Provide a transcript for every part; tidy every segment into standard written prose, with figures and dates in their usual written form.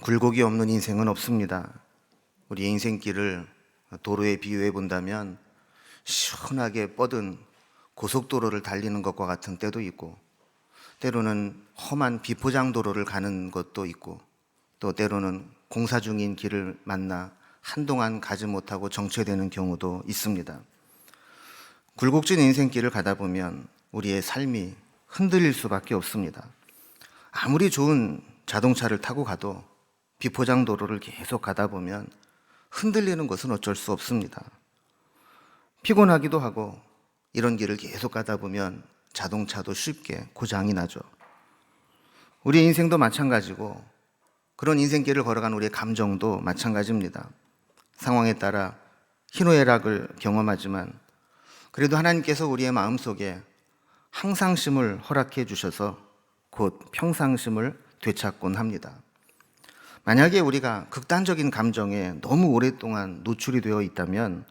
굴곡이 없는 인생은 없습니다. 우리 인생길을 도로에 비유해 본다면 시원하게 뻗은 고속도로를 달리는 것과 같은 때도 있고, 때로는 험한 비포장 도로를 가는 것도 있고, 또 때로는 공사 중인 길을 만나 한동안 가지 못하고 정체되는 경우도 있습니다. 굴곡진 인생길을 가다 보면 우리의 삶이 흔들릴 수밖에 없습니다. 아무리 좋은 자동차를 타고 가도 비포장 도로를 계속 가다 보면 흔들리는 것은 어쩔 수 없습니다. 피곤하기도 하고, 이런 길을 계속 가다 보면 자동차도 쉽게 고장이 나죠. 우리 인생도 마찬가지고, 그런 인생길을 걸어간 우리의 감정도 마찬가지입니다. 상황에 따라 희노애락을 경험하지만 그래도 하나님께서 우리의 마음속에 항상심을 허락해 주셔서 곧 평상심을 되찾곤 합니다. 만약에 우리가 극단적인 감정에 너무 오랫동안 노출이 되어 있다면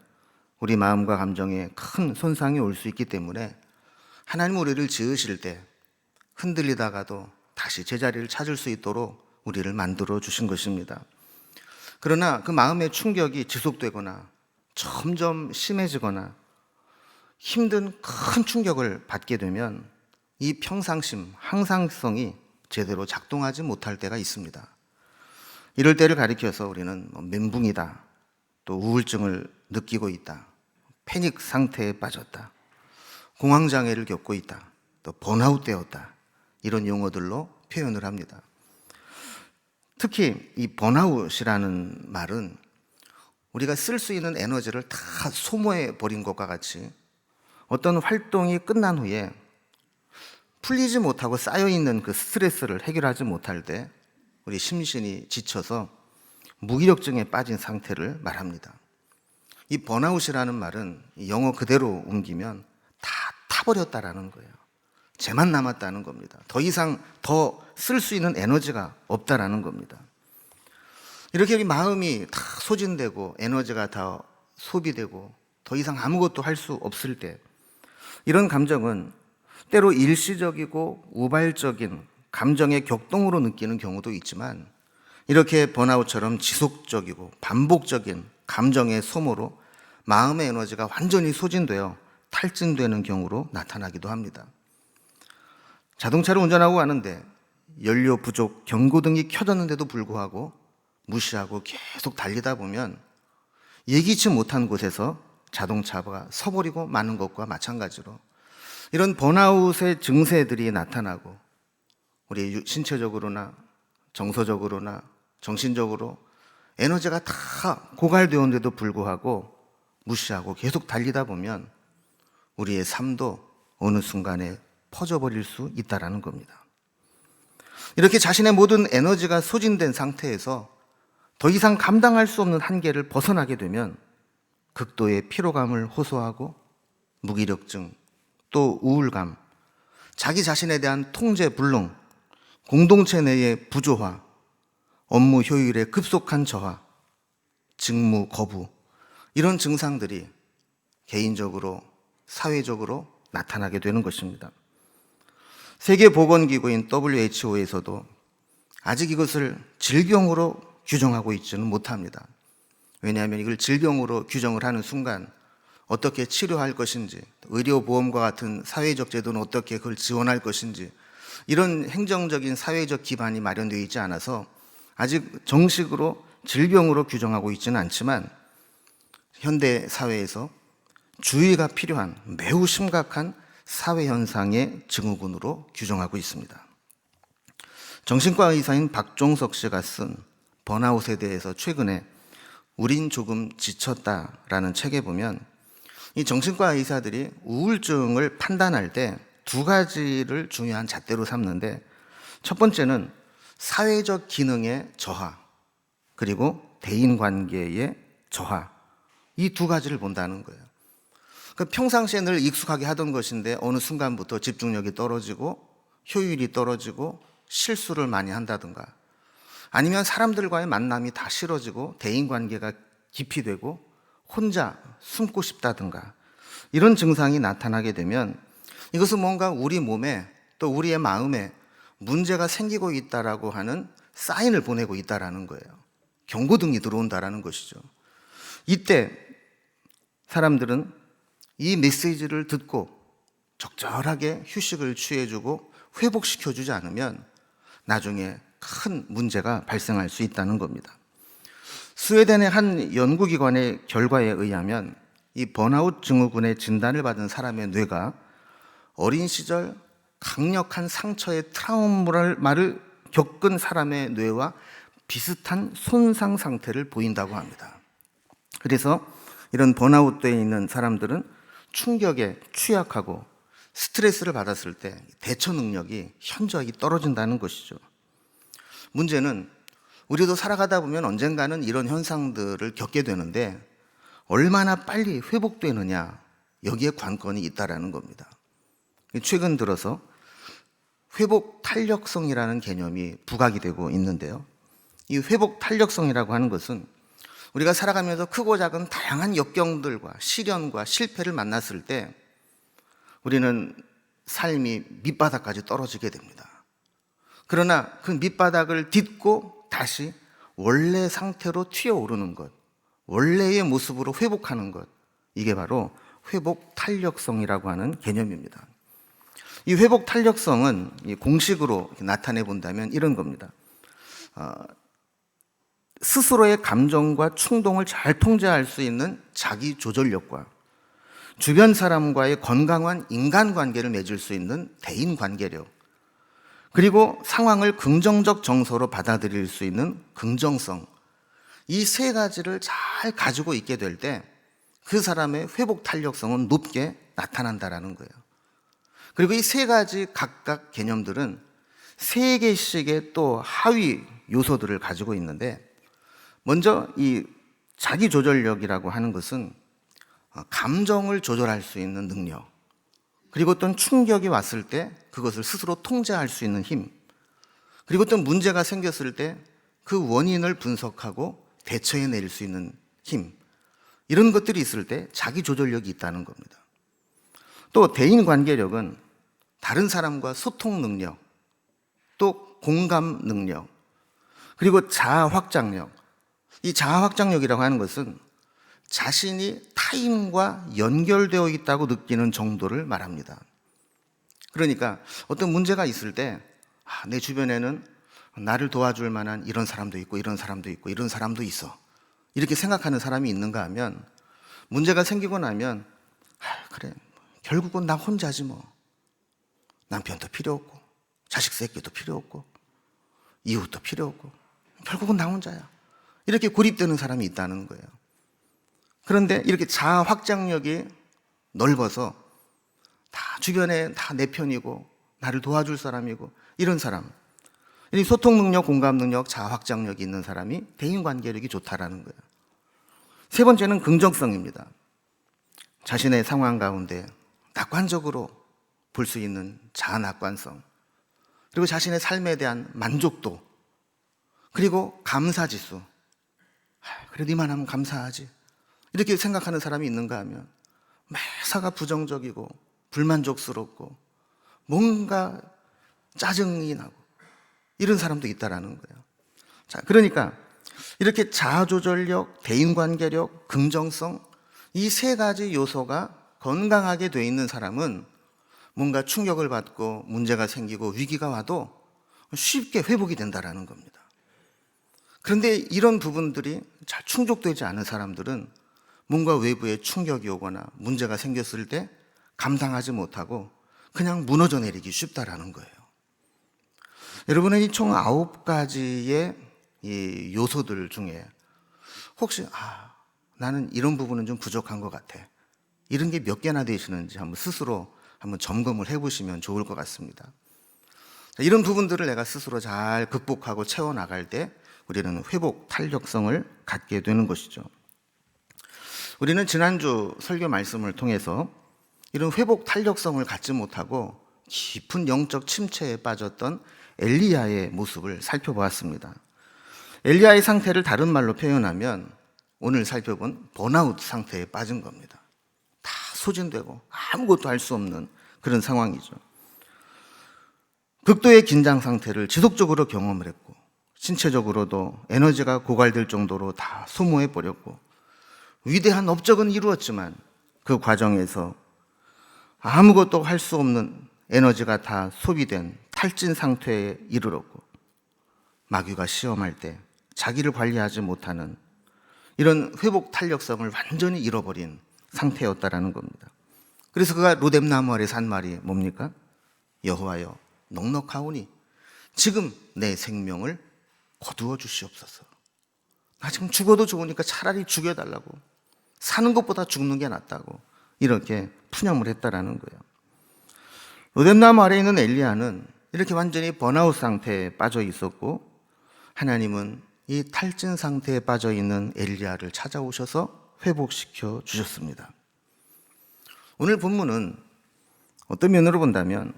우리 마음과 감정에 큰 손상이 올 수 있기 때문에 하나님 우리를 지으실 때 흔들리다가도 다시 제자리를 찾을 수 있도록 우리를 만들어 주신 것입니다. 그러나 그 마음의 충격이 지속되거나 점점 심해지거나 힘든 큰 충격을 받게 되면 이 평상심, 항상성이 제대로 작동하지 못할 때가 있습니다. 이럴 때를 가리켜서 우리는 멘붕이다, 또 우울증을 느끼고 있다, 패닉 상태에 빠졌다, 공황장애를 겪고 있다, 또 번아웃 되었다, 이런 용어들로 표현을 합니다. 특히 이 번아웃이라는 말은 우리가 쓸 수 있는 에너지를 다 소모해 버린 것과 같이 어떤 활동이 끝난 후에 풀리지 못하고 쌓여있는 그 스트레스를 해결하지 못할 때 우리 심신이 지쳐서 무기력증에 빠진 상태를 말합니다. 이 번아웃이라는 말은 영어 그대로 옮기면 다 타버렸다라는 거예요. 재만 남았다는 겁니다. 더 이상 더 쓸 수 있는 에너지가 없다라는 겁니다. 이렇게 마음이 다 소진되고 에너지가 다 소비되고 더 이상 아무것도 할 수 없을 때, 이런 감정은 때로 일시적이고 우발적인 감정의 격동으로 느끼는 경우도 있지만, 이렇게 번아웃처럼 지속적이고 반복적인 감정의 소모로 마음의 에너지가 완전히 소진되어 탈진되는 경우로 나타나기도 합니다. 자동차를 운전하고 가는데 연료 부족 경고등이 켜졌는데도 불구하고 무시하고 계속 달리다 보면 예기치 못한 곳에서 자동차가 서버리고 마는 것과 마찬가지로 이런 번아웃의 증세들이 나타나고 우리 신체적으로나 정서적으로나 정신적으로 에너지가 다 고갈되었는데도 불구하고 무시하고 계속 달리다 보면 우리의 삶도 어느 순간에 퍼져버릴 수 있다는 겁니다. 이렇게 자신의 모든 에너지가 소진된 상태에서 더 이상 감당할 수 없는 한계를 벗어나게 되면 극도의 피로감을 호소하고 무기력증, 또 우울감, 자기 자신에 대한 통제 불능, 공동체 내의 부조화, 업무 효율의 급속한 저하, 직무 거부, 이런 증상들이 개인적으로, 사회적으로 나타나게 되는 것입니다. 세계보건기구인 WHO에서도 아직 이것을 질병으로 규정하고 있지는 못합니다. 왜냐하면 이걸 질병으로 규정을 하는 순간 어떻게 치료할 것인지, 의료보험과 같은 사회적 제도는 어떻게 그걸 지원할 것인지, 이런 행정적인 사회적 기반이 마련되어 있지 않아서 아직 정식으로 질병으로 규정하고 있지는 않지만, 현대 사회에서 주의가 필요한 매우 심각한 사회현상의 증후군으로 규정하고 있습니다. 정신과 의사인 박종석 씨가 쓴 번아웃에 대해서 최근에 우린 조금 지쳤다라는 책에 보면 이 정신과 의사들이 우울증을 판단할 때 두 가지를 중요한 잣대로 삼는데, 첫 번째는 사회적 기능의 저하, 그리고 대인관계의 저하, 이 두 가지를 본다는 거예요. 평상시에 늘 익숙하게 하던 것인데 어느 순간부터 집중력이 떨어지고 효율이 떨어지고 실수를 많이 한다든가, 아니면 사람들과의 만남이 다 싫어지고 대인관계가 기피되고 혼자 숨고 싶다든가, 이런 증상이 나타나게 되면 이것은 뭔가 우리 몸에 또 우리의 마음에 문제가 생기고 있다라고 하는 사인을 보내고 있다라는 거예요. 경고등이 들어온다라는 것이죠. 이때 사람들은 이 메시지를 듣고 적절하게 휴식을 취해주고 회복시켜주지 않으면 나중에 큰 문제가 발생할 수 있다는 겁니다. 스웨덴의 한 연구기관의 결과에 의하면 이 번아웃 증후군의 진단을 받은 사람의 뇌가 어린 시절 강력한 상처의 트라우마를 겪은 사람의 뇌와 비슷한 손상 상태를 보인다고 합니다. 그래서 이런 번아웃되어 있는 사람들은 충격에 취약하고 스트레스를 받았을 때 대처 능력이 현저하게 떨어진다는 것이죠. 문제는 우리도 살아가다 보면 언젠가는 이런 현상들을 겪게 되는데 얼마나 빨리 회복되느냐, 여기에 관건이 있다라는 겁니다. 최근 들어서 회복 탄력성이라는 개념이 부각이 되고 있는데요. 이 회복 탄력성이라고 하는 것은 우리가 살아가면서 크고 작은 다양한 역경들과 시련과 실패를 만났을 때 우리는 삶이 밑바닥까지 떨어지게 됩니다. 그러나 그 밑바닥을 딛고 다시 원래 상태로 튀어오르는 것, 원래의 모습으로 회복하는 것, 이게 바로 회복 탄력성이라고 하는 개념입니다. 이 회복 탄력성은 공식으로 나타내 본다면 이런 겁니다. 스스로의 감정과 충동을 잘 통제할 수 있는 자기 조절력과 주변 사람과의 건강한 인간관계를 맺을 수 있는 대인관계력, 그리고 상황을 긍정적 정서로 받아들일 수 있는 긍정성, 이 세 가지를 잘 가지고 있게 될 때 그 사람의 회복 탄력성은 높게 나타난다라는 거예요. 그리고 이 세 가지 각각 개념들은 세 개씩의 또 하위 요소들을 가지고 있는데, 먼저 이 자기 조절력이라고 하는 것은 감정을 조절할 수 있는 능력, 그리고 어떤 충격이 왔을 때 그것을 스스로 통제할 수 있는 힘, 그리고 어떤 문제가 생겼을 때 그 원인을 분석하고 대처해낼 수 있는 힘, 이런 것들이 있을 때 자기 조절력이 있다는 겁니다. 또 대인관계력은 다른 사람과 소통 능력, 또 공감 능력, 그리고 자아 확장력. 이 자아 확장력이라고 하는 것은 자신이 타인과 연결되어 있다고 느끼는 정도를 말합니다. 그러니까 어떤 문제가 있을 때 내 주변에는 나를 도와줄 만한 이런 사람도 있고 이런 사람도 있고 이런 사람도 있어, 이렇게 생각하는 사람이 있는가 하면 문제가 생기고 나면 그래, 결국은 나 혼자지 뭐. 남편도 필요 없고 자식 새끼도 필요 없고 이웃도 필요 없고 결국은 나 혼자야, 이렇게 고립되는 사람이 있다는 거예요. 그런데 이렇게 자아 확장력이 넓어서 다 주변에 다 내 편이고 나를 도와줄 사람이고 이런 사람, 이 소통 능력, 공감 능력, 자아 확장력이 있는 사람이 대인관계력이 좋다라는 거예요. 세 번째는 긍정성입니다. 자신의 상황 가운데 낙관적으로 볼 수 있는 자아 낙관성, 그리고 자신의 삶에 대한 만족도, 그리고 감사지수. 그래도 이만하면 감사하지, 이렇게 생각하는 사람이 있는가 하면 매사가 부정적이고 불만족스럽고 뭔가 짜증이 나고 이런 사람도 있다라는 거예요. 자, 그러니까 이렇게 자아조절력, 대인관계력, 긍정성, 이 세 가지 요소가 건강하게 돼 있는 사람은 뭔가 충격을 받고 문제가 생기고 위기가 와도 쉽게 회복이 된다라는 겁니다. 그런데 이런 부분들이 잘 충족되지 않은 사람들은 뭔가 외부에 충격이 오거나 문제가 생겼을 때 감당하지 못하고 그냥 무너져 내리기 쉽다라는 거예요. 여러분은 이 총 9가지의 이 요소들 중에 혹시 나는 이런 부분은 좀 부족한 것 같아, 이런 게 몇 개나 되시는지 한번 스스로 한번 점검을 해보시면 좋을 것 같습니다. 이런 부분들을 내가 스스로 잘 극복하고 채워나갈 때 우리는 회복 탄력성을 갖게 되는 것이죠. 우리는 지난주 설교 말씀을 통해서 이런 회복 탄력성을 갖지 못하고 깊은 영적 침체에 빠졌던 엘리야의 모습을 살펴보았습니다. 엘리야의 상태를 다른 말로 표현하면 오늘 살펴본 번아웃 상태에 빠진 겁니다. 다 소진되고 아무것도 할 수 없는 그런 상황이죠. 극도의 긴장 상태를 지속적으로 경험을 했고 신체적으로도 에너지가 고갈될 정도로 다 소모해 버렸고 위대한 업적은 이루었지만 그 과정에서 아무것도 할 수 없는 에너지가 다 소비된 탈진 상태에 이르렀고 마귀가 시험할 때 자기를 관리하지 못하는 이런 회복 탄력성을 완전히 잃어버린 상태였다라는 겁니다. 그래서 그가 로뎀나무 아래서 한 말이 뭡니까? 여호와여 넉넉하오니 지금 내 생명을 거두어 주시옵소서. 나 지금 죽어도 좋으니까 차라리 죽여달라고, 사는 것보다 죽는 게 낫다고 이렇게 푸념을 했다라는 거예요. 로뎀나무 아래에 있는 엘리야는 이렇게 완전히 번아웃 상태에 빠져 있었고 하나님은 이 탈진 상태에 빠져 있는 엘리야를 찾아오셔서 회복시켜 주셨습니다. 오늘 본문은 어떤 면으로 본다면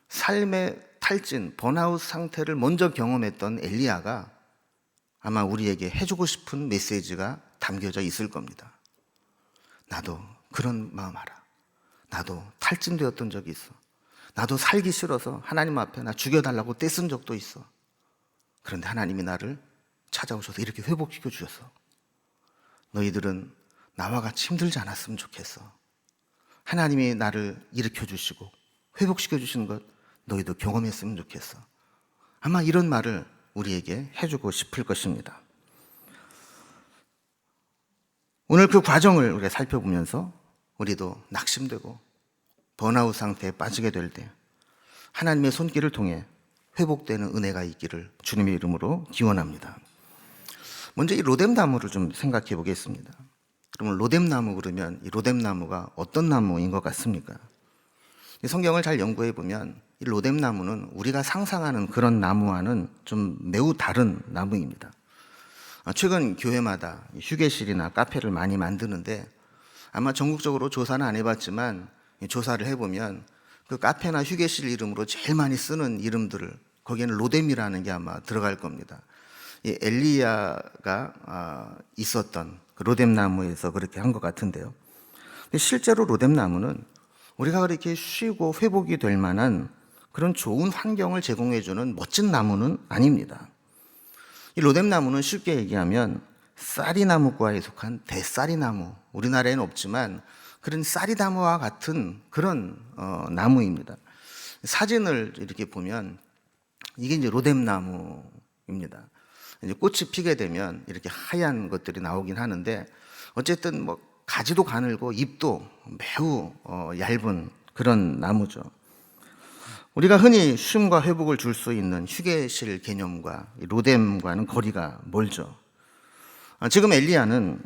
삶의 탈진, 번아웃 상태를 먼저 경험했던 엘리야가 아마 우리에게 해주고 싶은 메시지가 담겨져 있을 겁니다. 나도 그런 마음 알아. 나도 탈진되었던 적이 있어. 나도 살기 싫어서 하나님 앞에 나 죽여달라고 떼쓴 적도 있어. 그런데 하나님이 나를 찾아오셔서 이렇게 회복시켜 주셨어. 너희들은 나와 같이 힘들지 않았으면 좋겠어. 하나님이 나를 일으켜 주시고 회복시켜 주시는 것 너희도 경험했으면 좋겠어. 아마 이런 말을 우리에게 해주고 싶을 것입니다. 오늘 그 과정을 우리가 살펴보면서 우리도 낙심되고 번아웃 상태에 빠지게 될 때 하나님의 손길을 통해 회복되는 은혜가 있기를 주님의 이름으로 기원합니다. 먼저 이 로뎀나무를 좀 생각해 보겠습니다. 그러면 로뎀나무 그러면 이 로뎀나무가 어떤 나무인 것 같습니까? 이 성경을 잘 연구해 보면 이 로뎀나무는 우리가 상상하는 그런 나무와는 좀 매우 다른 나무입니다. 최근 교회마다 휴게실이나 카페를 많이 만드는데 아마 전국적으로 조사는 안 해봤지만 조사를 해보면 그 카페나 휴게실 이름으로 제일 많이 쓰는 이름들을 거기에는 로뎀이라는 게 아마 들어갈 겁니다. 이 엘리야가 있었던 그 로뎀나무에서 그렇게 한 것 같은데요. 근데 실제로 로뎀나무는 우리가 그렇게 쉬고 회복이 될 만한 그런 좋은 환경을 제공해주는 멋진 나무는 아닙니다. 이 로뎀나무는 쉽게 얘기하면 쌀이나무과에 속한 대쌀이나무, 우리나라에는 없지만 그런 쌀이나무와 같은 그런 나무입니다. 사진을 이렇게 보면 이게 이제 로뎀나무입니다. 이제 꽃이 피게 되면 이렇게 하얀 것들이 나오긴 하는데 어쨌든 뭐 가지도 가늘고 잎도 매우 얇은 그런 나무죠. 우리가 흔히 쉼과 회복을 줄 수 있는 휴게실 개념과 로뎀과는 거리가 멀죠. 지금 엘리야는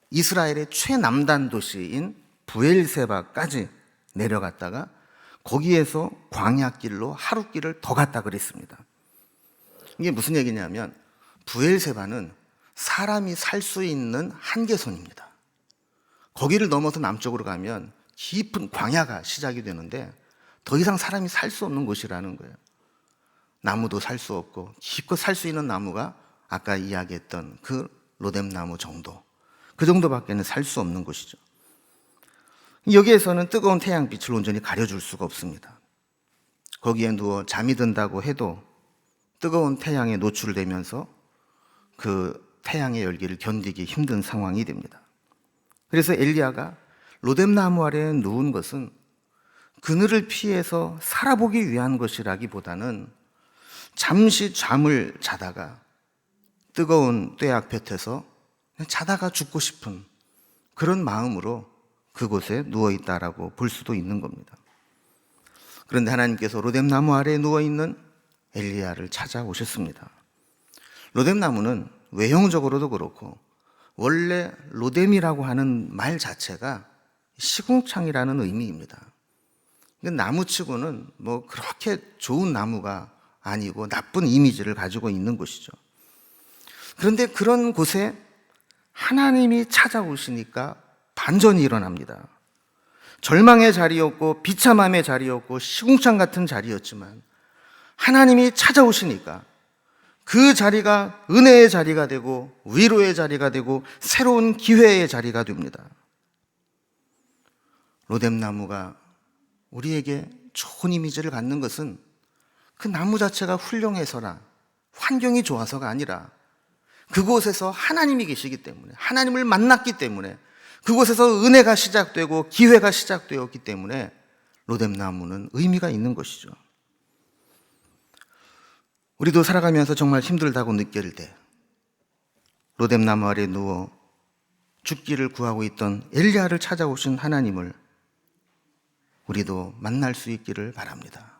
이스라엘의 최남단 도시인 브엘세바까지 내려갔다가 거기에서 광야길로 하루길을 더 갔다 그랬습니다. 이게 무슨 얘기냐면 브엘세바는 사람이 살 수 있는 한계선입니다. 거기를 넘어서 남쪽으로 가면 깊은 광야가 시작이 되는데 더 이상 사람이 살 수 없는 곳이라는 거예요. 나무도 살 수 없고 깊고 살 수 있는 나무가 아까 이야기했던 그 로뎀나무 정도, 그 정도밖에는 살 수 없는 곳이죠. 여기에서는 뜨거운 태양빛을 온전히 가려줄 수가 없습니다. 거기에 누워 잠이 든다고 해도 뜨거운 태양에 노출되면서 그 태양의 열기를 견디기 힘든 상황이 됩니다. 그래서 엘리야가 로뎀나무 아래에 누운 것은 그늘을 피해서 살아보기 위한 것이라기보다는 잠시 잠을 자다가 뜨거운 떼약볕에서 자다가 죽고 싶은 그런 마음으로 그곳에 누워있다라고 볼 수도 있는 겁니다. 그런데 하나님께서 로뎀나무 아래에 누워있는 엘리야를 찾아오셨습니다. 로뎀나무는 외형적으로도 그렇고 원래 로뎀이라고 하는 말 자체가 시궁창이라는 의미입니다. 나무치고는 뭐 그렇게 좋은 나무가 아니고 나쁜 이미지를 가지고 있는 곳이죠. 그런데 그런 곳에 하나님이 찾아오시니까 반전이 일어납니다. 절망의 자리였고 비참함의 자리였고 시궁창 같은 자리였지만 하나님이 찾아오시니까 그 자리가 은혜의 자리가 되고 위로의 자리가 되고 새로운 기회의 자리가 됩니다. 로뎀나무가 우리에게 좋은 이미지를 갖는 것은 그 나무 자체가 훌륭해서나 환경이 좋아서가 아니라 그곳에서 하나님이 계시기 때문에, 하나님을 만났기 때문에, 그곳에서 은혜가 시작되고 기회가 시작되었기 때문에 로뎀나무는 의미가 있는 것이죠. 우리도 살아가면서 정말 힘들다고 느낄 때 로뎀나무 아래 누워 죽기를 구하고 있던 엘리야를 찾아오신 하나님을 우리도 만날 수 있기를 바랍니다.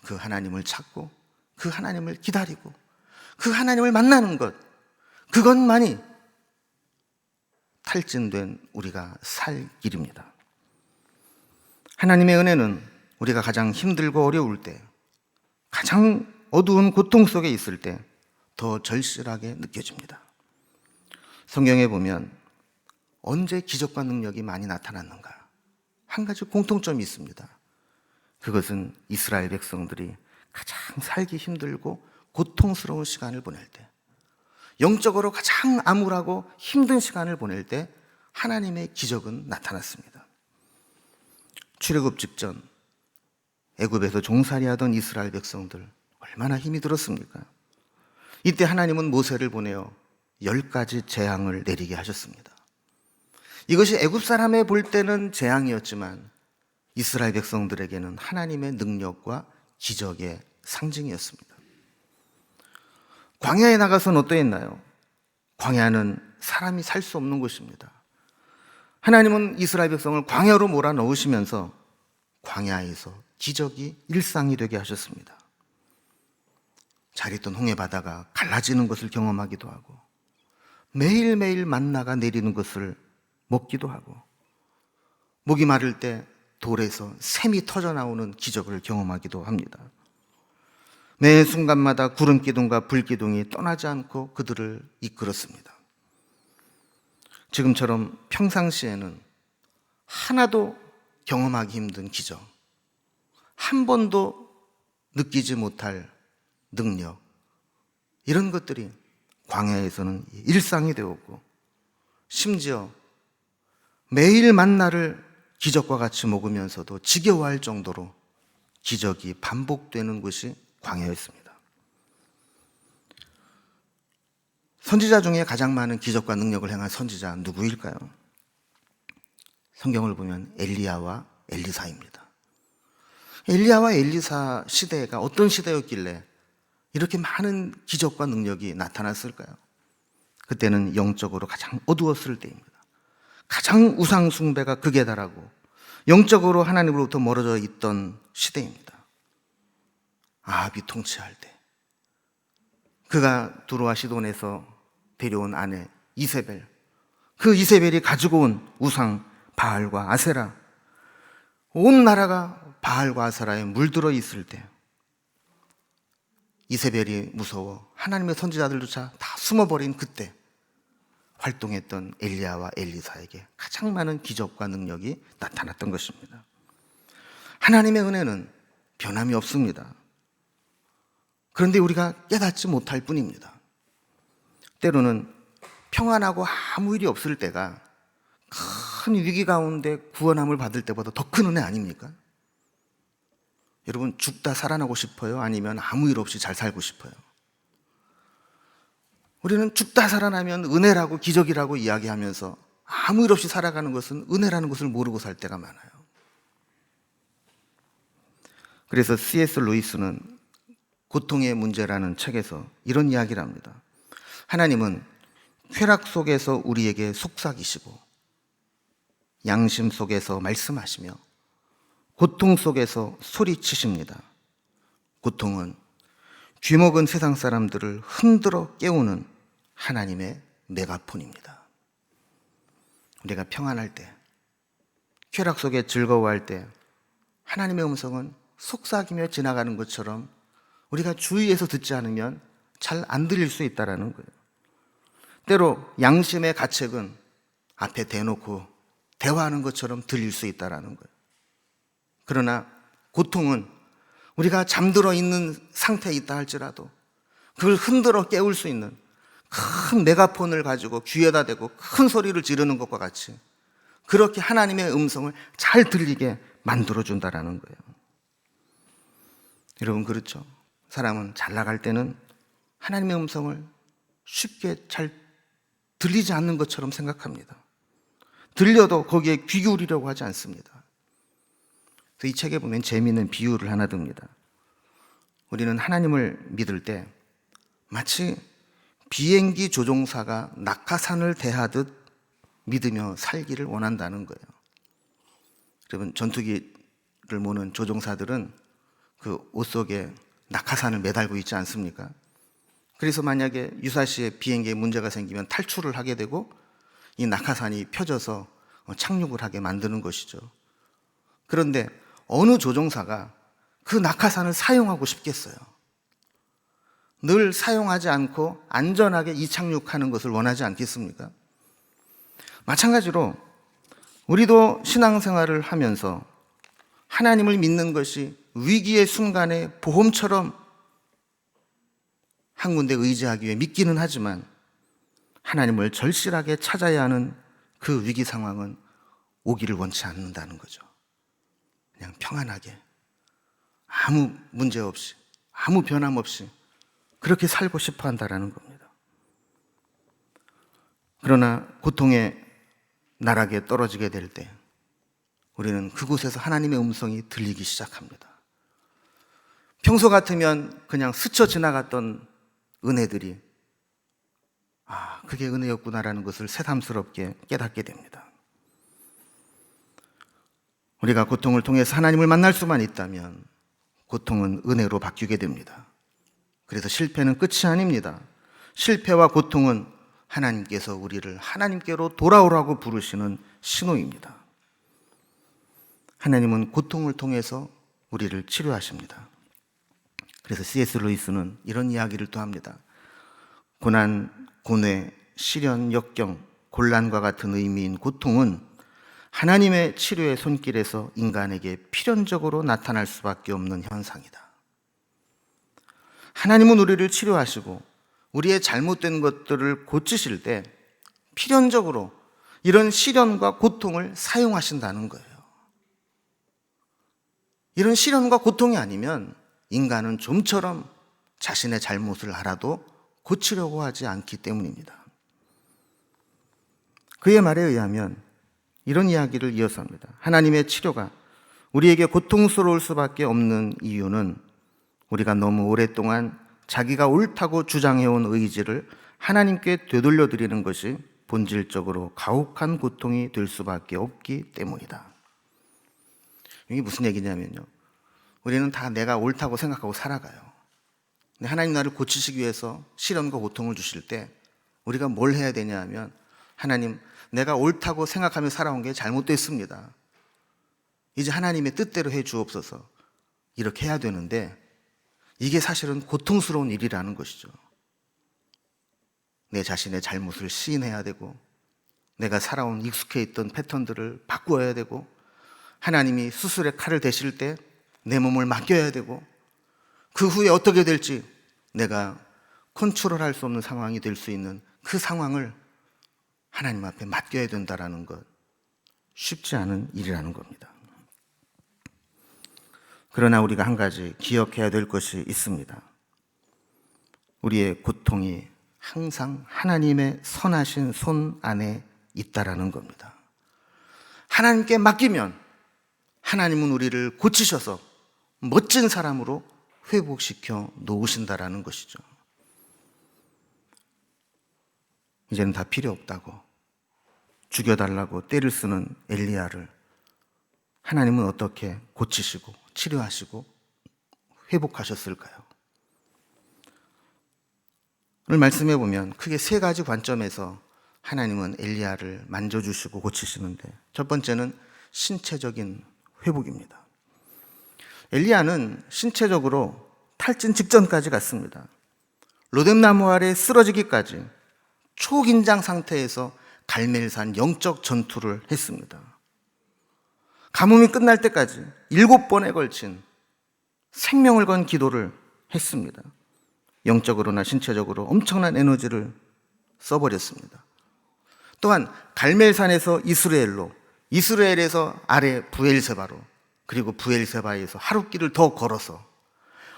그 하나님을 찾고 그 하나님을 기다리고 그 하나님을 만나는 것, 그것만이 탈진된 우리가 살 길입니다. 하나님의 은혜는 우리가 가장 힘들고 어려울 때, 가장 어두운 고통 속에 있을 때 더 절실하게 느껴집니다. 성경에 보면 언제 기적과 능력이 많이 나타났는가? 한 가지 공통점이 있습니다. 그것은 이스라엘 백성들이 가장 살기 힘들고 고통스러운 시간을 보낼 때, 영적으로 가장 암울하고 힘든 시간을 보낼 때 하나님의 기적은 나타났습니다. 출애굽 직전 애굽에서 종살이하던 이스라엘 백성들 얼마나 힘이 들었습니까? 이때 하나님은 모세를 보내어 10가지 재앙을 내리게 하셨습니다. 이것이 애굽 사람의 볼 때는 재앙이었지만 이스라엘 백성들에게는 하나님의 능력과 기적의 상징이었습니다. 광야에 나가서는 어떠했나요? 광야는 사람이 살 수 없는 곳입니다. 하나님은 이스라엘 백성을 광야로 몰아넣으시면서 광야에서 기적이 일상이 되게 하셨습니다. 잘 있던 홍해바다가 갈라지는 것을 경험하기도 하고, 매일매일 만나가 내리는 것을 먹기도 하고, 목이 마를 때 돌에서 샘이 터져나오는 기적을 경험하기도 합니다. 매 순간마다 구름 기둥과 불 기둥이 떠나지 않고 그들을 이끌었습니다. 지금처럼 평상시에는 하나도 경험하기 힘든 기적, 한 번도 느끼지 못할 능력, 이런 것들이 광야에서는 일상이 되었고, 심지어 매일 만나를 기적과 같이 먹으면서도 지겨워할 정도로 기적이 반복되는 곳이 광야였습니다. 선지자 중에 가장 많은 기적과 능력을 행한 선지자 누구일까요? 성경을 보면 엘리야와 엘리사입니다. 엘리야와 엘리사 시대가 어떤 시대였길래 이렇게 많은 기적과 능력이 나타났을까요? 그때는 영적으로 가장 어두웠을 때입니다. 가장 우상 숭배가 극에 달하고 영적으로 하나님으로부터 멀어져 있던 시대입니다. 아합이 통치할 때, 그가 두로와 시돈에서 데려온 아내 이세벨, 그 이세벨이 가지고 온 우상 바알과 아세라, 온 나라가 바알과 아세라에 물들어 있을 때 이세벨이 무서워 하나님의 선지자들조차 다 숨어버린 그때 활동했던 엘리야와 엘리사에게 가장 많은 기적과 능력이 나타났던 것입니다. 하나님의 은혜는 변함이 없습니다. 그런데 우리가 깨닫지 못할 뿐입니다. 때로는 평안하고 아무 일이 없을 때가 큰 위기 가운데 구원함을 받을 때보다 더 큰 은혜 아닙니까? 여러분, 죽다 살아나고 싶어요? 아니면 아무 일 없이 잘 살고 싶어요? 우리는 죽다 살아나면 은혜라고 기적이라고 이야기하면서 아무 일 없이 살아가는 것은 은혜라는 것을 모르고 살 때가 많아요. 그래서 C.S. 루이스는 고통의 문제라는 책에서 이런 이야기를 합니다. 하나님은 쾌락 속에서 우리에게 속삭이시고 양심 속에서 말씀하시며 고통 속에서 소리치십니다. 고통은 귀먹은 세상 사람들을 흔들어 깨우는 하나님의 메가폰입니다. 우리가 평안할 때, 쾌락 속에 즐거워할 때 하나님의 음성은 속삭이며 지나가는 것처럼 우리가 주위에서 듣지 않으면 잘 안 들릴 수 있다는 거예요. 때로 양심의 가책은 앞에 대놓고 대화하는 것처럼 들릴 수 있다는 거예요. 그러나 고통은 우리가 잠들어 있는 상태에 있다 할지라도 그걸 흔들어 깨울 수 있는 큰 메가폰을 가지고 귀에다 대고 큰 소리를 지르는 것과 같이 그렇게 하나님의 음성을 잘 들리게 만들어준다는 거예요. 여러분, 그렇죠? 사람은 잘 나갈 때는 하나님의 음성을 쉽게 잘 들리지 않는 것처럼 생각합니다. 들려도 거기에 귀 기울이려고 하지 않습니다. 그래서 이 책에 보면 재미있는 비유를 하나 듭니다. 우리는 하나님을 믿을 때 마치 비행기 조종사가 낙하산을 대하듯 믿으며 살기를 원한다는 거예요. 여러분, 전투기를 모는 조종사들은 그 옷 속에 낙하산을 매달고 있지 않습니까? 그래서 만약에 유사시에 비행기에 문제가 생기면 탈출을 하게 되고 이 낙하산이 펴져서 착륙을 하게 만드는 것이죠. 그런데 어느 조종사가 그 낙하산을 사용하고 싶겠어요? 늘 사용하지 않고 안전하게 이착륙하는 것을 원하지 않겠습니까? 마찬가지로 우리도 신앙생활을 하면서 하나님을 믿는 것이 위기의 순간에 보험처럼 한 군데 의지하기 위해 믿기는 하지만 하나님을 절실하게 찾아야 하는 그 위기 상황은 오기를 원치 않는다는 거죠. 그냥 평안하게 아무 문제 없이 아무 변함 없이 그렇게 살고 싶어 한다는 겁니다. 그러나 고통의 나락에 떨어지게 될 때 우리는 그곳에서 하나님의 음성이 들리기 시작합니다. 평소 같으면 그냥 스쳐 지나갔던 은혜들이 그게 은혜였구나라는 것을 새삼스럽게 깨닫게 됩니다. 우리가 고통을 통해서 하나님을 만날 수만 있다면 고통은 은혜로 바뀌게 됩니다. 그래서 실패는 끝이 아닙니다. 실패와 고통은 하나님께서 우리를 하나님께로 돌아오라고 부르시는 신호입니다. 하나님은 고통을 통해서 우리를 치료하십니다. 그래서 C.S. 루이스는 이런 이야기를 또 합니다. 고난, 고뇌, 시련, 역경, 곤란과 같은 의미인 고통은 하나님의 치료의 손길에서 인간에게 필연적으로 나타날 수밖에 없는 현상이다. 하나님은 우리를 치료하시고 우리의 잘못된 것들을 고치실 때 필연적으로 이런 시련과 고통을 사용하신다는 거예요. 이런 시련과 고통이 아니면 인간은 좀처럼 자신의 잘못을 알아도 고치려고 하지 않기 때문입니다. 그의 말에 의하면 이런 이야기를 이어서 합니다. 하나님의 치료가 우리에게 고통스러울 수밖에 없는 이유는 우리가 너무 오랫동안 자기가 옳다고 주장해온 의지를 하나님께 되돌려 드리는 것이 본질적으로 가혹한 고통이 될 수밖에 없기 때문이다. 이게 무슨 얘기냐면요, 우리는 다 내가 옳다고 생각하고 살아가요. 근데 하나님 나를 고치시기 위해서 시련과 고통을 주실 때 우리가 뭘 해야 되냐 하면, 하나님, 내가 옳다고 생각하며 살아온 게 잘못됐습니다. 이제 하나님의 뜻대로 해 주옵소서. 이렇게 해야 되는데 이게 사실은 고통스러운 일이라는 것이죠. 내 자신의 잘못을 시인해야 되고, 내가 살아온 익숙해 있던 패턴들을 바꾸어야 되고, 하나님이 수술의 칼을 대실 때 내 몸을 맡겨야 되고, 그 후에 어떻게 될지 내가 컨트롤할 수 없는 상황이 될 수 있는 그 상황을 하나님 앞에 맡겨야 된다는 것, 쉽지 않은 일이라는 겁니다. 그러나 우리가 한 가지 기억해야 될 것이 있습니다. 우리의 고통이 항상 하나님의 선하신 손 안에 있다라는 겁니다. 하나님께 맡기면 하나님은 우리를 고치셔서 멋진 사람으로 회복시켜 놓으신다라는 것이죠. 이제는 다 필요 없다고 죽여달라고 때를 쓰는 엘리야를 하나님은 어떻게 고치시고 치료하시고 회복하셨을까요? 오늘 말씀해 보면 크게 세 가지 관점에서 하나님은 엘리야를 만져주시고 고치시는데, 첫 번째는 신체적인 회복입니다. 엘리야는 신체적으로 탈진 직전까지 갔습니다. 로뎀나무 아래 쓰러지기까지 초긴장 상태에서 갈멜산 영적 전투를 했습니다. 가뭄이 끝날 때까지 7번에 걸친 생명을 건 기도를 했습니다. 영적으로나 신체적으로 엄청난 에너지를 써버렸습니다. 또한 갈멜산에서 이스라엘로, 이스라엘에서 아래 브엘세바로, 그리고 브엘세바에서 하룻길을 더 걸어서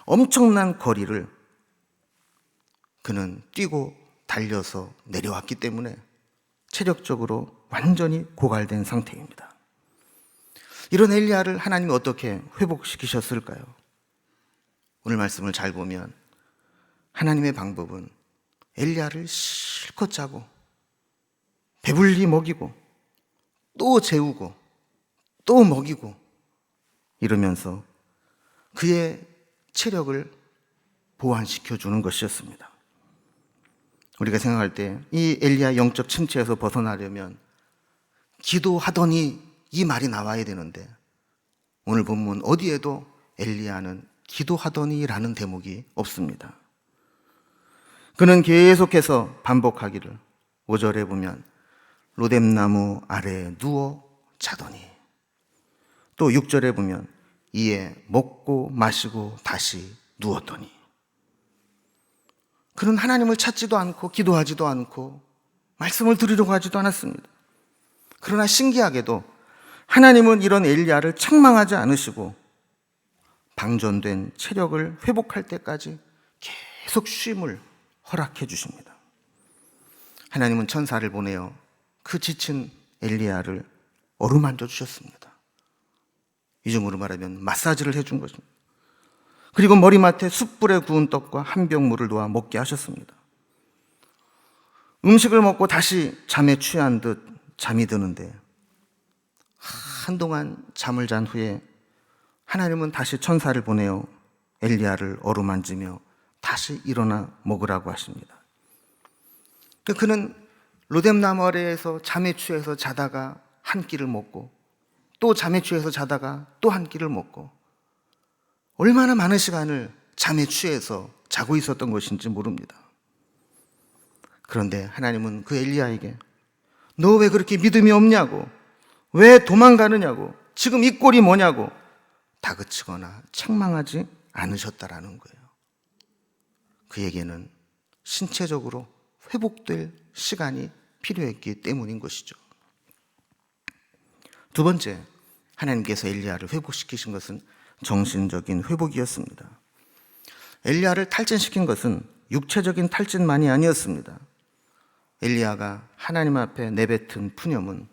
엄청난 거리를 그는 뛰고 달려서 내려왔기 때문에 체력적으로 완전히 고갈된 상태입니다. 이런 엘리야를 하나님이 어떻게 회복시키셨을까요? 오늘 말씀을 잘 보면 하나님의 방법은 엘리야를 실컷 짜고 배불리 먹이고 또 재우고 또 먹이고 이러면서 그의 체력을 보완시켜 주는 것이었습니다. 우리가 생각할 때 이 엘리야 영적 침체에서 벗어나려면 기도하더니 이 말이 나와야 되는데 오늘 본문 어디에도 엘리야는 기도하더니라는 대목이 없습니다. 그는 계속해서 반복하기를 5절에 보면 로뎀나무 아래에 누워 자더니, 또 6절에 보면 이에 먹고 마시고 다시 누웠더니, 그는 하나님을 찾지도 않고 기도하지도 않고 말씀을 드리려고 하지도 않았습니다. 그러나 신기하게도 하나님은 이런 엘리야를 책망하지 않으시고 방전된 체력을 회복할 때까지 계속 쉼을 허락해 주십니다. 하나님은 천사를 보내어 그 지친 엘리야를 어루만져 주셨습니다. 이중으로 말하면 마사지를 해준 것입니다. 그리고 머리맡에 숯불에 구운 떡과 한 병 물을 놓아 먹게 하셨습니다. 음식을 먹고 다시 잠에 취한 듯 잠이 드는데 한동안 잠을 잔 후에 하나님은 다시 천사를 보내어 엘리야를 어루만지며 다시 일어나 먹으라고 하십니다. 그는 로뎀나무 아래에서 잠에 취해서 자다가 한 끼를 먹고 또 잠에 취해서 자다가 또 한 끼를 먹고 얼마나 많은 시간을 잠에 취해서 자고 있었던 것인지 모릅니다. 그런데 하나님은 그 엘리야에게 너 왜 그렇게 믿음이 없냐고, 왜 도망가느냐고, 지금 이 꼴이 뭐냐고 다그치거나 책망하지 않으셨다라는 거예요. 그에게는 신체적으로 회복될 시간이 필요했기 때문인 것이죠. 두 번째, 하나님께서 엘리야를 회복시키신 것은 정신적인 회복이었습니다. 엘리야를 탈진시킨 것은 육체적인 탈진만이 아니었습니다. 엘리야가 하나님 앞에 내뱉은 푸념은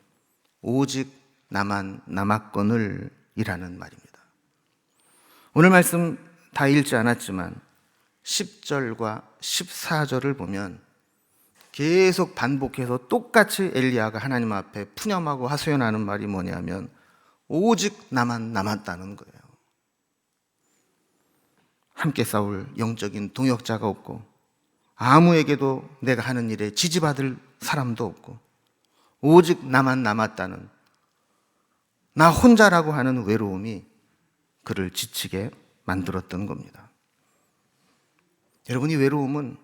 오직 나만 남았거늘 이라는 말입니다. 오늘 말씀 다 읽지 않았지만 10절과 14절을 보면 계속 반복해서 똑같이 엘리야가 하나님 앞에 푸념하고 하소연하는 말이 뭐냐면 오직 나만 남았다는 거예요. 함께 싸울 영적인 동역자가 없고 아무에게도 내가 하는 일에 지지받을 사람도 없고 오직 나만 남았다는 나 혼자라고 하는 외로움이 그를 지치게 만들었던 겁니다. 여러분, 이 외로움은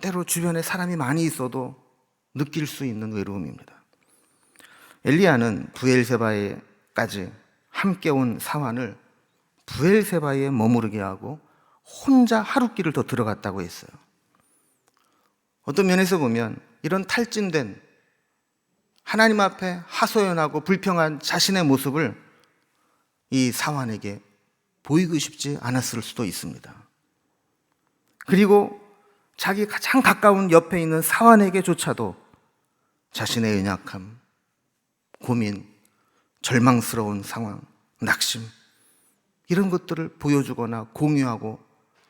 때로 주변에 사람이 많이 있어도 느낄 수 있는 외로움입니다. 엘리야는 브엘세바에까지 함께 온 사환을 브엘세바에 머무르게 하고 혼자 하룻길을 더 들어갔다고 했어요. 어떤 면에서 보면 이런 탈진된 하나님 앞에 하소연하고 불평한 자신의 모습을 이 사환에게 보이고 싶지 않았을 수도 있습니다. 그리고 자기 가장 가까운 옆에 있는 사환에게조차도 자신의 연약함, 고민, 절망스러운 상황, 낙심 이런 것들을 보여주거나 공유하고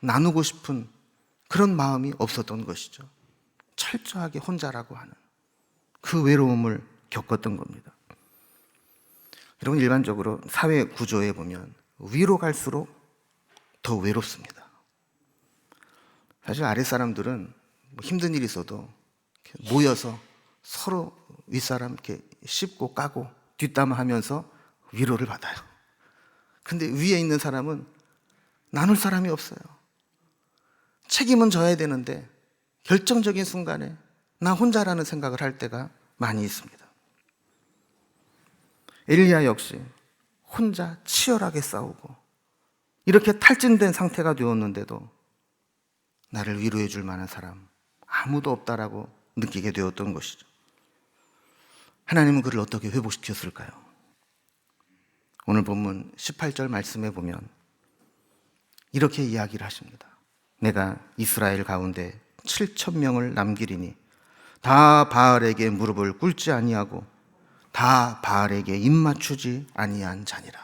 나누고 싶은 그런 마음이 없었던 것이죠. 철저하게 혼자라고 하는 그 외로움을 겪었던 겁니다. 여러분, 일반적으로 사회 구조에 보면 위로 갈수록 더 외롭습니다. 사실 아랫사람들은 힘든 일이 있어도 모여서 서로 윗사람 이렇게 씹고 까고 뒷담화하면서 위로를 받아요. 근데 위에 있는 사람은 나눌 사람이 없어요. 책임은 져야 되는데 결정적인 순간에 나 혼자라는 생각을 할 때가 많이 있습니다. 엘리야 역시 혼자 치열하게 싸우고 이렇게 탈진된 상태가 되었는데도 나를 위로해 줄 만한 사람 아무도 없다라고 느끼게 되었던 것이죠. 하나님은 그를 어떻게 회복시켰을까요? 오늘 본문 18절 말씀에 보면 이렇게 이야기를 하십니다. 내가 이스라엘 가운데 7천 명을 남기리니 다 바알에게 무릎을 꿇지 아니하고 다 바알에게 입맞추지 아니한 자니라.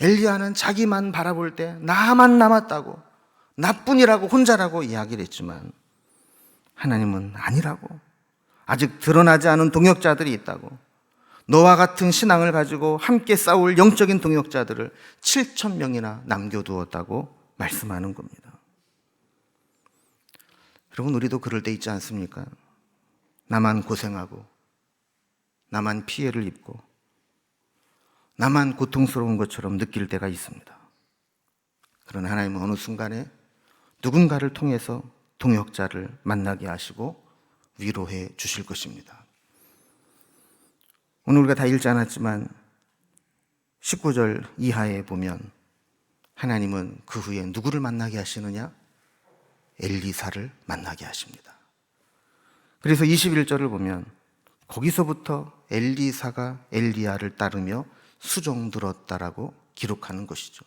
엘리야는 자기만 바라볼 때 나만 남았다고, 나뿐이라고, 혼자라고 이야기를 했지만 하나님은 아니라고, 아직 드러나지 않은 동역자들이 있다고, 너와 같은 신앙을 가지고 함께 싸울 영적인 동역자들을 7천 명이나 남겨두었다고 말씀하는 겁니다. 여러분, 우리도 그럴 때 있지 않습니까? 나만 고생하고 나만 피해를 입고 나만 고통스러운 것처럼 느낄 때가 있습니다. 그러나 하나님은 어느 순간에 누군가를 통해서 동역자를 만나게 하시고 위로해 주실 것입니다. 오늘 우리가 다 읽지 않았지만 19절 이하에 보면 하나님은 그 후에 누구를 만나게 하시느냐? 엘리사를 만나게 하십니다. 그래서 21절을 보면 거기서부터 엘리사가 엘리야를 따르며 수종 들었다라고 기록하는 것이죠.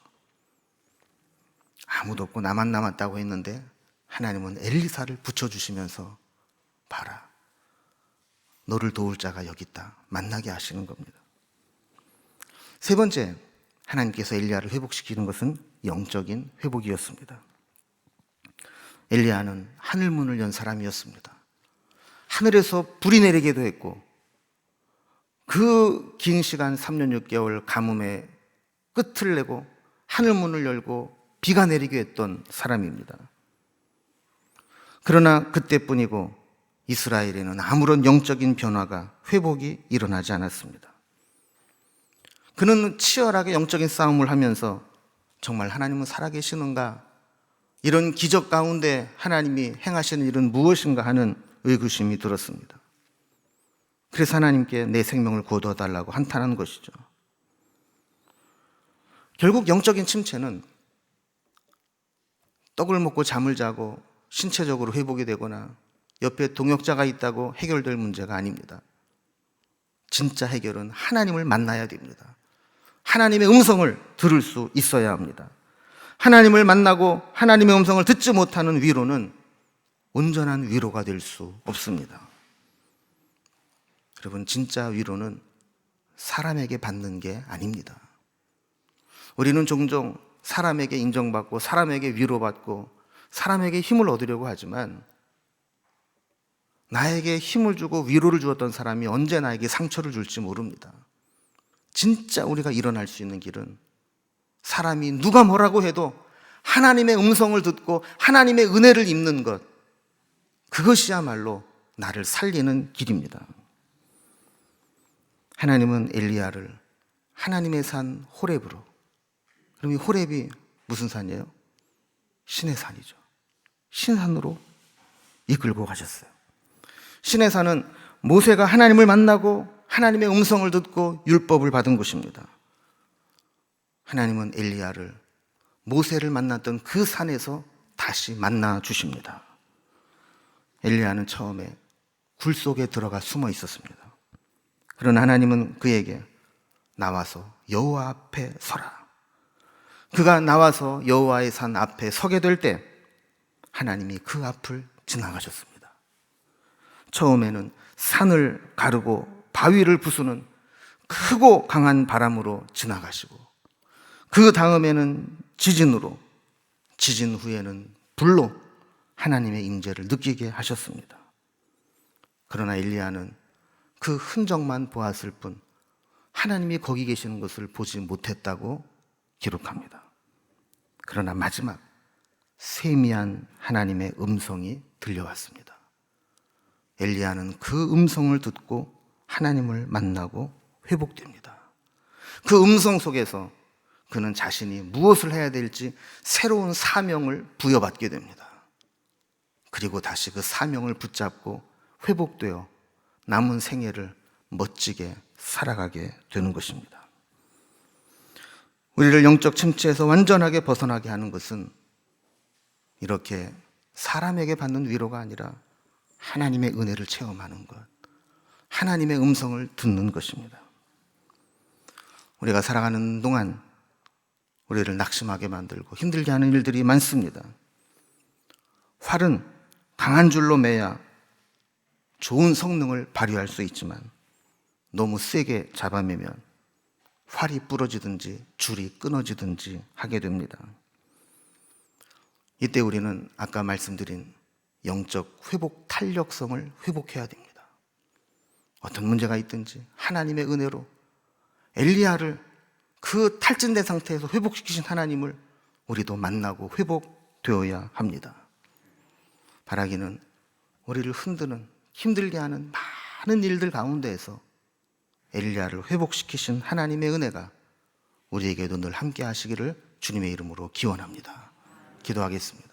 아무도 없고 나만 남았다고 했는데 하나님은 엘리사를 붙여주시면서 봐라, 너를 도울 자가 여기 있다, 만나게 하시는 겁니다. 세 번째, 하나님께서 엘리야를 회복시키는 것은 영적인 회복이었습니다. 엘리야는 하늘문을 연 사람이었습니다. 하늘에서 불이 내리기도 했고 그 긴 시간 3년 6개월 가뭄의 끝을 내고 하늘문을 열고 비가 내리게 했던 사람입니다. 그러나 그때뿐이고 이스라엘에는 아무런 영적인 변화가, 회복이 일어나지 않았습니다. 그는 치열하게 영적인 싸움을 하면서 정말 하나님은 살아계시는가, 이런 기적 가운데 하나님이 행하시는 일은 무엇인가 하는 의구심이 들었습니다. 그래서 하나님께 내 생명을 거두어달라고 한탄한 것이죠. 결국 영적인 침체는 떡을 먹고 잠을 자고 신체적으로 회복이 되거나 옆에 동역자가 있다고 해결될 문제가 아닙니다. 진짜 해결은 하나님을 만나야 됩니다. 하나님의 음성을 들을 수 있어야 합니다. 하나님을 만나고 하나님의 음성을 듣지 못하는 위로는 온전한 위로가 될 수 없습니다. 여러분, 진짜 위로는 사람에게 받는 게 아닙니다. 우리는 종종 사람에게 인정받고 사람에게 위로받고 사람에게 힘을 얻으려고 하지만 나에게 힘을 주고 위로를 주었던 사람이 언제 나에게 상처를 줄지 모릅니다. 진짜 우리가 일어날 수 있는 길은 사람이 누가 뭐라고 해도 하나님의 음성을 듣고 하나님의 은혜를 입는 것, 그것이야말로 나를 살리는 길입니다. 하나님은 엘리야를 하나님의 산 호렙으로, 그럼 이 호렙이 무슨 산이에요? 신의 산이죠. 신산으로 이끌고 가셨어요. 신의 산은 모세가 하나님을 만나고 하나님의 음성을 듣고 율법을 받은 곳입니다. 하나님은 엘리야를 모세를 만났던 그 산에서 다시 만나 주십니다. 엘리야는 처음에 굴 속에 들어가 숨어 있었습니다. 그러나 하나님은 그에게 나와서 여호와 앞에 서라. 그가 나와서 여호와의 산 앞에 서게 될 때 하나님이 그 앞을 지나가셨습니다. 처음에는 산을 가르고 바위를 부수는 크고 강한 바람으로 지나가시고, 그 다음에는 지진으로, 지진 후에는 불로 하나님의 임재를 느끼게 하셨습니다. 그러나 엘리야는 그 흔적만 보았을 뿐 하나님이 거기 계시는 것을 보지 못했다고 기록합니다. 그러나 마지막 세미한 하나님의 음성이 들려왔습니다. 엘리야는 그 음성을 듣고 하나님을 만나고 회복됩니다. 그 음성 속에서 그는 자신이 무엇을 해야 될지 새로운 사명을 부여받게 됩니다. 그리고 다시 그 사명을 붙잡고 회복되어 남은 생애를 멋지게 살아가게 되는 것입니다. 우리를 영적 침체에서 완전하게 벗어나게 하는 것은 이렇게 사람에게 받는 위로가 아니라 하나님의 은혜를 체험하는 것, 하나님의 음성을 듣는 것입니다. 우리가 살아가는 동안 우리를 낙심하게 만들고 힘들게 하는 일들이 많습니다. 활은 강한 줄로 매야 좋은 성능을 발휘할 수 있지만 너무 세게 잡아매면 활이 부러지든지 줄이 끊어지든지 하게 됩니다. 이때 우리는 아까 말씀드린 영적 회복 탄력성을 회복해야 됩니다. 어떤 문제가 있든지 하나님의 은혜로 엘리야를 그 탈진된 상태에서 회복시키신 하나님을 우리도 만나고 회복되어야 합니다. 바라기는 우리를 흔드는 힘들게 하는 많은 일들 가운데에서 엘리야를 회복시키신 하나님의 은혜가 우리에게도 늘 함께 하시기를 주님의 이름으로 기원합니다. 기도하겠습니다.